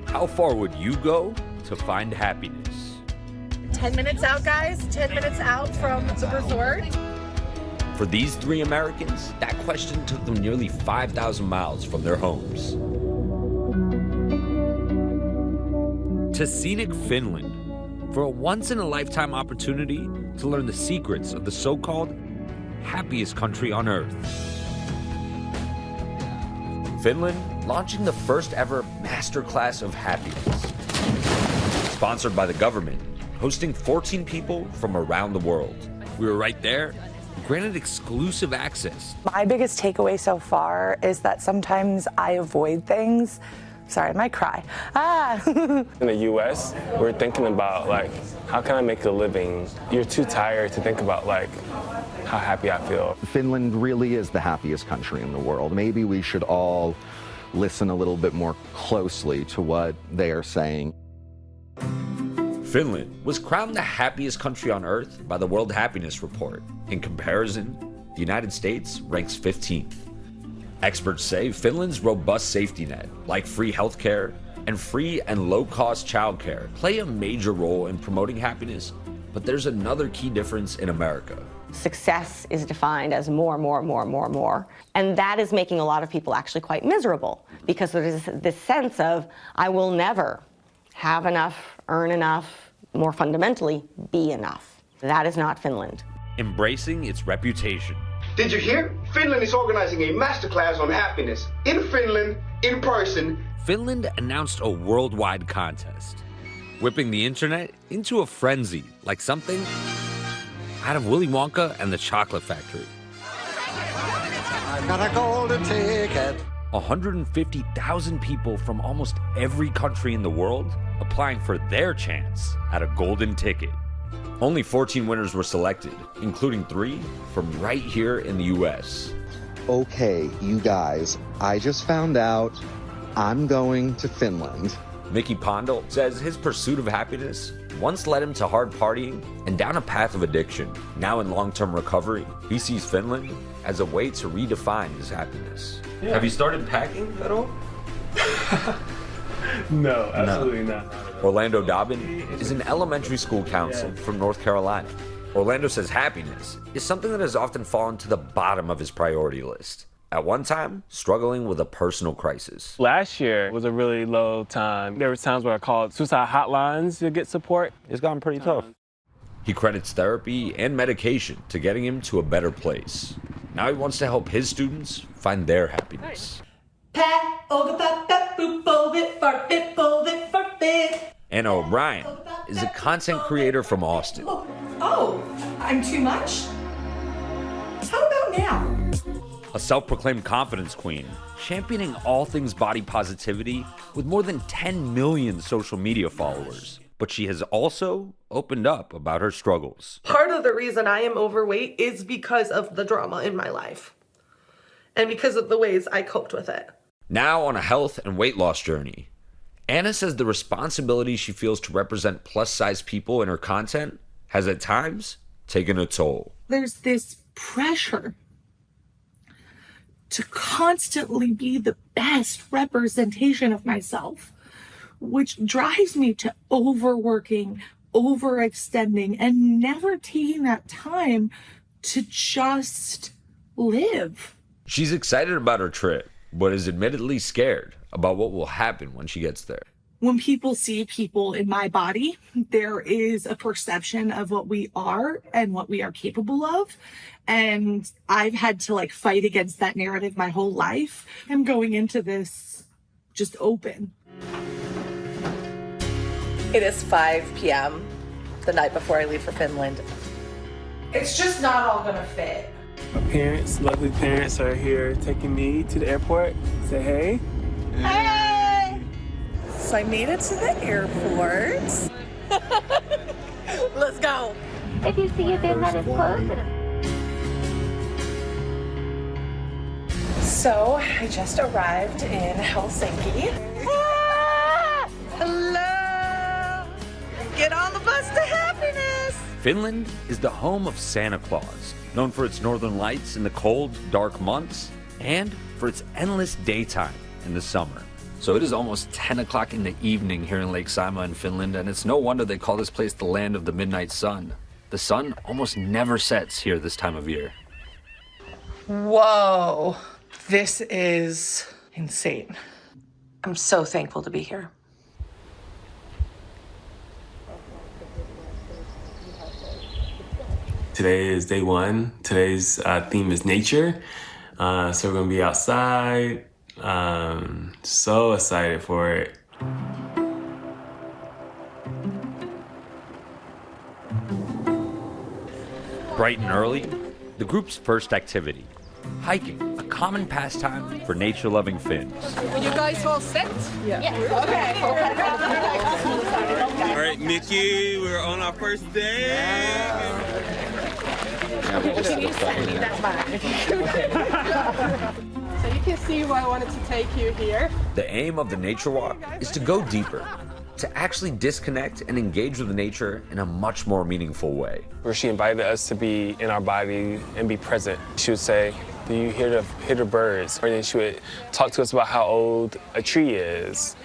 How far would you go to find happiness? 10 minutes out, guys. 10 minutes out from the resort. For these three Americans, that question took them nearly 5,000 miles from their homes. To scenic Finland, for a once-in-a-lifetime opportunity to learn the secrets of the so-called happiest country on earth. Finland launching the first ever Masterclass of Happiness. Sponsored by the government, hosting 14 people from around the world. We were right there, granted exclusive access. My biggest takeaway so far is that sometimes I avoid things. Sorry, I might cry. In the U.S., we're thinking about, like, how can I make a living? You're too tired to think about, like, how happy I feel. Finland really is the happiest country in the world. Maybe we should all listen a little bit more closely to what they are saying. Finland was crowned the happiest country on earth by the World Happiness Report. In comparison, the United States ranks 15th. Experts say Finland's robust safety net, like free healthcare and free and low-cost childcare, play a major role in promoting happiness, but there's another key difference in America. Success is defined as more. And that is making a lot of people actually quite miserable because there's this sense of, I will never have enough, earn enough, more fundamentally, be enough. That is not Finland. Embracing its reputation. Did you hear? Finland is organizing a masterclass on happiness. In Finland, in person. Finland announced a worldwide contest, whipping the internet into a frenzy, like something out of Willy Wonka and the Chocolate Factory. I got a golden ticket. 150,000 people from almost every country in the world applying for their chance at a golden ticket. Only 14 winners were selected, including 3 from right here in the US. Okay, you guys, I just found out I'm going to Finland. Mickey Pondel says his pursuit of happiness once led him to hard partying and down a path of addiction. Now in long-term recovery, he sees Finland as a way to redefine his happiness. Yeah. Have you started packing at all? No, absolutely not. Orlando Dobbin is an elementary school counselor from North Carolina. Orlando says happiness is something that has often fallen to the bottom of his priority list. At one time, struggling with a personal crisis. Last year was a really low time. There were times where I called suicide hotlines to get support. It's gotten pretty tough. He credits therapy and medication to getting him to a better place. Now he wants to help his students find their happiness. Anna O'Brien is a content creator from Austin. Oh, I'm too much? How about now? A self-proclaimed confidence queen, championing all things body positivity with more than 10 million social media followers. But she has also opened up about her struggles. Part of the reason I am overweight is because of the drama in my life and because of the ways I coped with it. Now on a health and weight loss journey, Anna says the responsibility she feels to represent plus-size people in her content has at times taken a toll. There's this pressure to constantly be the best representation of myself, which drives me to overworking, overextending, and never taking that time to just live. She's excited about her trip, but is admittedly scared about what will happen when she gets there. When people see people in my body, there is a perception of what we are and what we are capable of. And I've had to fight against that narrative my whole life. I'm going into this just open. It is 5 p.m. the night before I leave for Finland. It's just not all gonna fit. My parents, lovely parents, are here taking me to the airport. Say hey. Hey! So I made it to the airport. Let's go. If you see a bin that is closed. So I just arrived in Helsinki. Ah! Hello! Get on the bus to happiness! Finland is the home of Santa Claus, known for its northern lights in the cold, dark months, and for its endless daytime in the summer. So it is almost 10 o'clock in the evening here in Lake Saimaa in Finland, and it's no wonder they call this place the land of the midnight sun. The sun almost never sets here this time of year. Whoa, this is insane. I'm so thankful to be here. Today is day one. Today's theme is nature. So we're gonna be outside. So excited for it. Bright and early, the group's first activity, hiking, a common pastime for nature-loving Finns. Are you guys all set? Yeah. Okay. All right, Mickey, we're on our first day. Yeah, we just So you can see why I wanted to take you here. The aim of the nature walk is to go deeper, to actually disconnect and engage with nature in a much more meaningful way. Where she invited us to be in our body and be present. She would say, do you hear the birds? And then she would talk to us about how old a tree is.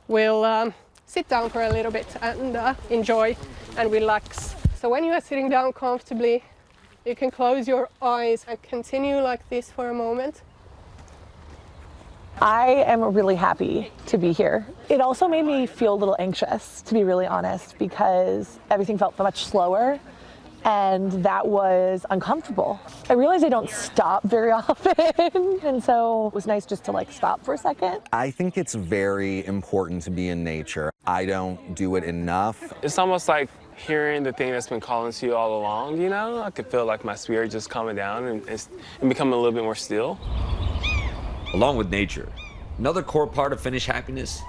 We'll sit down for a little bit and enjoy and relax. So when you are sitting down comfortably, you can close your eyes and continue like this for a moment. I am really happy to be here. It also made me feel a little anxious, to be really honest, because everything felt much slower and that was uncomfortable. I realized I don't stop very often, and so it was nice just to like stop for a second. I think it's very important to be in nature. I don't do it enough. It's almost like hearing the thing that's been calling to you all along, you know? I could feel like my spirit just calming down and becoming a little bit more still. Along with nature, another core part of Finnish happiness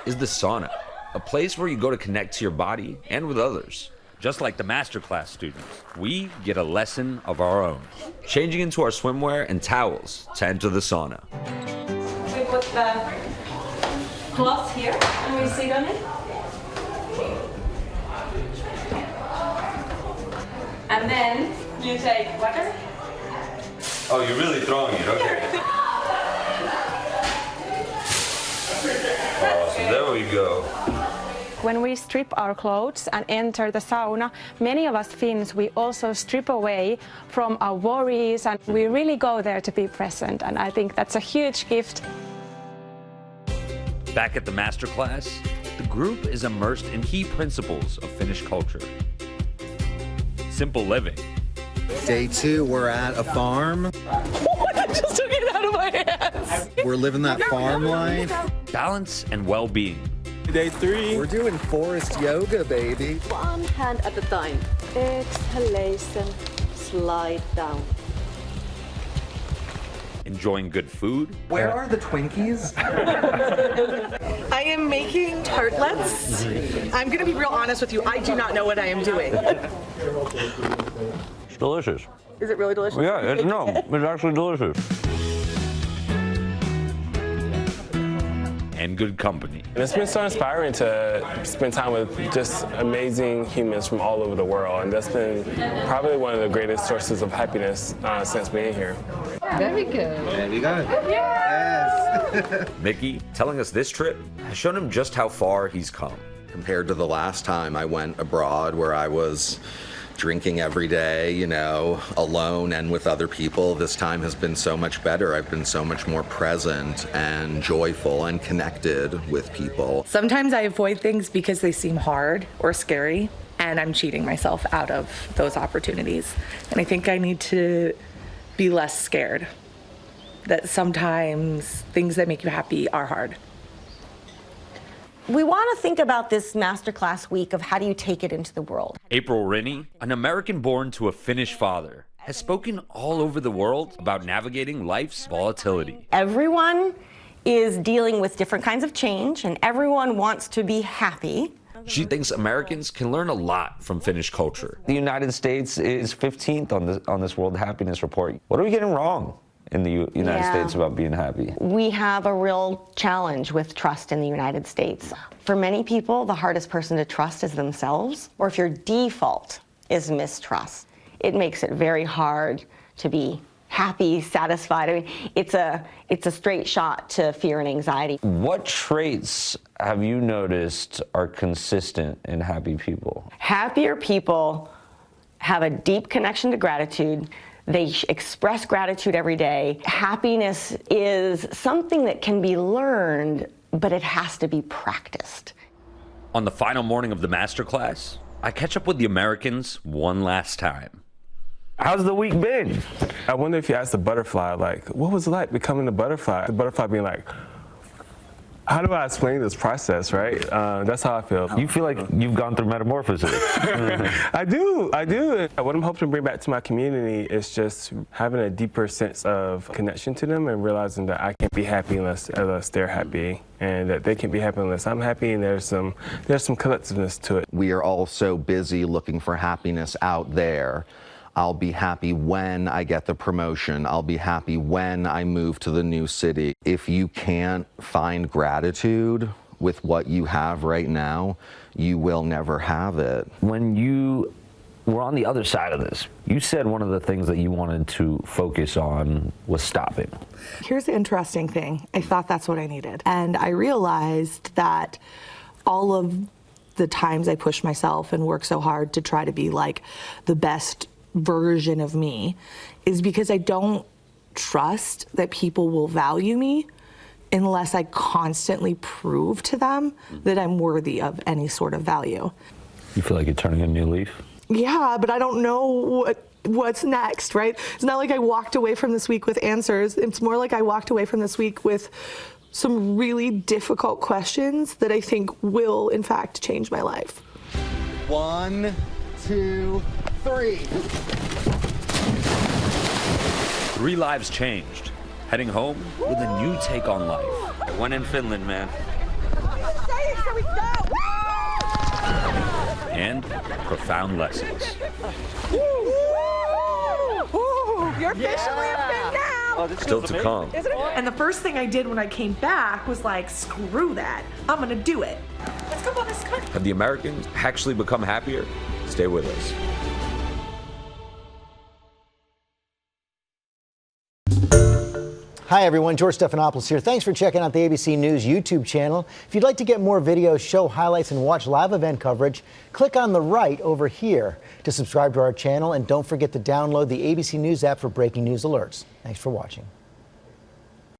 is the sauna, a place where you go to connect to your body and with others. Just like the Masterclass students, we get a lesson of our own, changing into our swimwear and towels to enter the sauna. We put the cloth here and we sit on it. And then you take water. Oh, you're really throwing it, okay. Oh, so there we go. When we strip our clothes and enter the sauna, many of us Finns, we also strip away from our worries and we really go there to be present, and I think that's a huge gift. Back at the Masterclass, the group is immersed in key principles of Finnish culture. Simple living. Day 2, we're at a farm. I just took it out of my hands. We're living that farm life. Balance and well-being. Day 3. We're doing forest yoga, baby. One hand at a time. Exhalation, slide down. Enjoying good food. Where are the Twinkies? I am making tartlets. I'm going to be real honest with you. I do not know what I am doing. It's delicious. Is it really delicious? Yeah, it's actually delicious. And good company. And it's been so inspiring to spend time with just amazing humans from all over the world, and that's been probably one of the greatest sources of happiness since being here. Very good. Very good. Yes. Mickey, telling us this trip has shown him just how far he's come. Compared to the last time I went abroad where I was drinking every day, you know, alone and with other people, this time has been so much better. I've been so much more present and joyful and connected with people. Sometimes I avoid things because they seem hard or scary, and I'm cheating myself out of those opportunities. And I think I need to be less scared that sometimes things that make you happy are hard. We want to think about this Masterclass week of how do you take it into the world. April Rinne, an American born to a Finnish father, has spoken all over the world about navigating life's volatility. Everyone is dealing with different kinds of change, and everyone wants to be happy. She thinks Americans can learn a lot from Finnish culture. The United States is 15th on this World Happiness Report. What are we getting wrong in the United States about being happy? We have a real challenge with trust in the United States. For many people, the hardest person to trust is themselves, or if your default is mistrust, it makes it very hard to be happy, satisfied. I mean, it's a straight shot to fear and anxiety. What traits have you noticed are consistent in happy people? Happier people have a deep connection to gratitude. They express gratitude every day. Happiness is something that can be learned, but it has to be practiced. On the final morning of the masterclass, I catch up with the Americans one last time. How's the week been? I wonder if you asked the butterfly, like, what was it like becoming a butterfly? The butterfly being like, how do I explain this process, right? That's how I feel. You feel like you've gone through metamorphosis. I do. What I'm hoping to bring back to my community is just having a deeper sense of connection to them and realizing that I can't be happy unless they're happy, and that they can't be happy unless I'm happy, and there's some collectiveness to it. We are all so busy looking for happiness out there. I'll be happy when I get the promotion. I'll be happy when I move to the new city. If you can't find gratitude with what you have right now, you will never have it. When you were on the other side of this, you said one of the things that you wanted to focus on was stopping. Here's the interesting thing. I thought that's what I needed. And I realized that all of the times I pushed myself and worked so hard to try to be like the best version of me is because I don't trust that people will value me unless I constantly prove to them that I'm worthy of any sort of value. You feel like you're turning a new leaf? Yeah, but I don't know what's next, right? It's not like I walked away from this week with answers. It's more like I walked away from this week with some really difficult questions that I think will, in fact, change my life. 1, 2, 3. 3 lives changed, heading home with a new take on life. I went in Finland, man. And profound lessons. You're officially a Fin now! Still to come. And the first thing I did when I came back was like, screw that. I'm gonna do it. Let's go, let's go. Have the Americans actually become happier? Stay with us. Hi everyone, George Stephanopoulos here. Thanks for checking out the ABC News YouTube channel. If you'd like to get more videos, show highlights, and watch live event coverage, click on the right over here to subscribe to our channel, and don't forget to download the ABC News app for breaking news alerts. Thanks for watching.